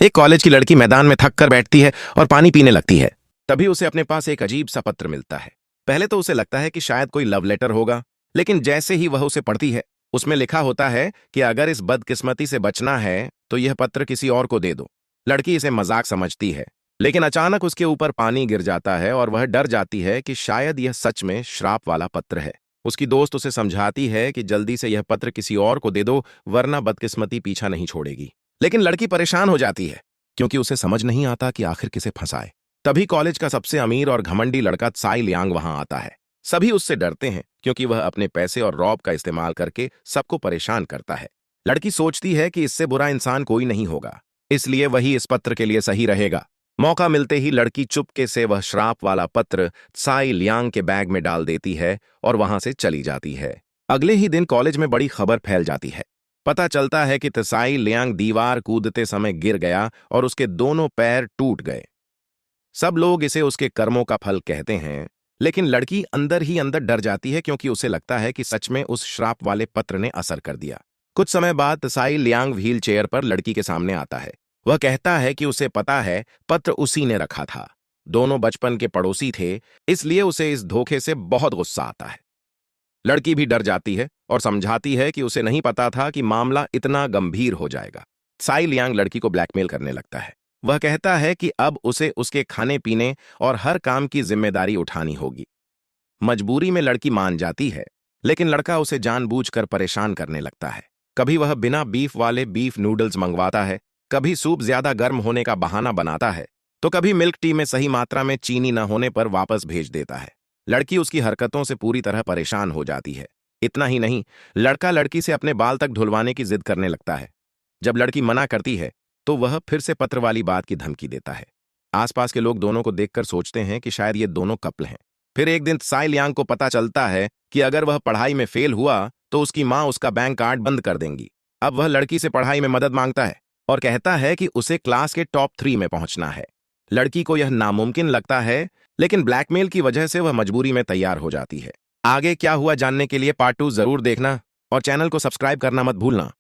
एक कॉलेज की लड़की मैदान में थक कर बैठती है और पानी पीने लगती है। तभी उसे अपने पास एक अजीब सा पत्र मिलता है। पहले तो उसे लगता है कि शायद कोई लव लेटर होगा, लेकिन जैसे ही वह उसे पढ़ती है, उसमें लिखा होता है कि अगर इस बदकिस्मती से बचना है तो यह पत्र किसी और को दे दो। लड़की इसे मजाक समझती है, लेकिन अचानक उसके ऊपर पानी गिर जाता है और वह डर जाती है कि शायद यह सच में श्राप वाला पत्र है। उसकी दोस्त उसे समझाती है कि जल्दी से यह पत्र किसी और को दे दो, वरना बदकिस्मती पीछा नहीं छोड़ेगी। लेकिन लड़की परेशान हो जाती है, क्योंकि उसे समझ नहीं आता कि आखिर किसे फंसाए। तभी कॉलेज का सबसे अमीर और घमंडी लड़का त्साई लियांग वहां आता है। सभी उससे डरते हैं, क्योंकि वह अपने पैसे और रौब का इस्तेमाल करके सबको परेशान करता है। लड़की सोचती है कि इससे बुरा इंसान कोई नहीं होगा, इसलिए वही इस पत्र के लिए सही रहेगा। मौका मिलते ही लड़की चुपके से वह श्राप वाला पत्र त्साई लियांग के बैग में डाल देती है और वहां से चली जाती है। अगले ही दिन कॉलेज में बड़ी खबर फैल जाती है। पता चलता है कि त्साई लियांग दीवार कूदते समय गिर गया और उसके दोनों पैर टूट गए। सब लोग इसे उसके कर्मों का फल कहते हैं, लेकिन लड़की अंदर ही अंदर डर जाती है, क्योंकि उसे लगता है कि सच में उस श्राप वाले पत्र ने असर कर दिया। कुछ समय बाद त्साई लियांग व्हील चेयर पर लड़की के सामने आता है। वह कहता है कि उसे पता है पत्र उसी ने रखा था। दोनों बचपन के पड़ोसी थे, इसलिए उसे इस धोखे से बहुत गुस्सा आता है। लड़की भी डर जाती है और समझाती है कि उसे नहीं पता था कि मामला इतना गंभीर हो जाएगा। त्साई लियांग लड़की को ब्लैकमेल करने लगता है। वह कहता है कि अब उसे उसके खाने पीने और हर काम की जिम्मेदारी उठानी होगी। मजबूरी में लड़की मान जाती है, लेकिन लड़का उसे जानबूझकर परेशान करने लगता है। कभी वह बिना बीफ वाले बीफ नूडल्स मंगवाता है, कभी सूप ज्यादा गर्म होने का बहाना बनाता है, तो कभी मिल्क टी में सही मात्रा में चीनी न होने पर वापस भेज देता है। लड़की उसकी हरकतों से पूरी तरह परेशान हो जाती है। इतना ही नहीं, लड़का लड़की से अपने बाल तक धुलवाने की जिद करने लगता है। जब लड़की मना करती है, तो वह फिर से पत्र वाली बात की धमकी देता है। आसपास के लोग दोनों को देखकर सोचते हैं कि शायद ये दोनों कपल हैं। फिर एक दिन त्साई लियांग को पता चलता है कि अगर वह पढ़ाई में फेल हुआ तो उसकी माँ उसका बैंक कार्ड बंद कर देंगी। अब वह लड़की से पढ़ाई में मदद मांगता है और कहता है कि उसे क्लास के टॉप 3 में पहुंचना है। लड़की को यह नामुमकिन लगता है, लेकिन ब्लैकमेल की वजह से वह मजबूरी में तैयार हो जाती है। आगे क्या हुआ जानने के लिए पार्ट 2 जरूर देखना और चैनल को सब्सक्राइब करना मत भूलना।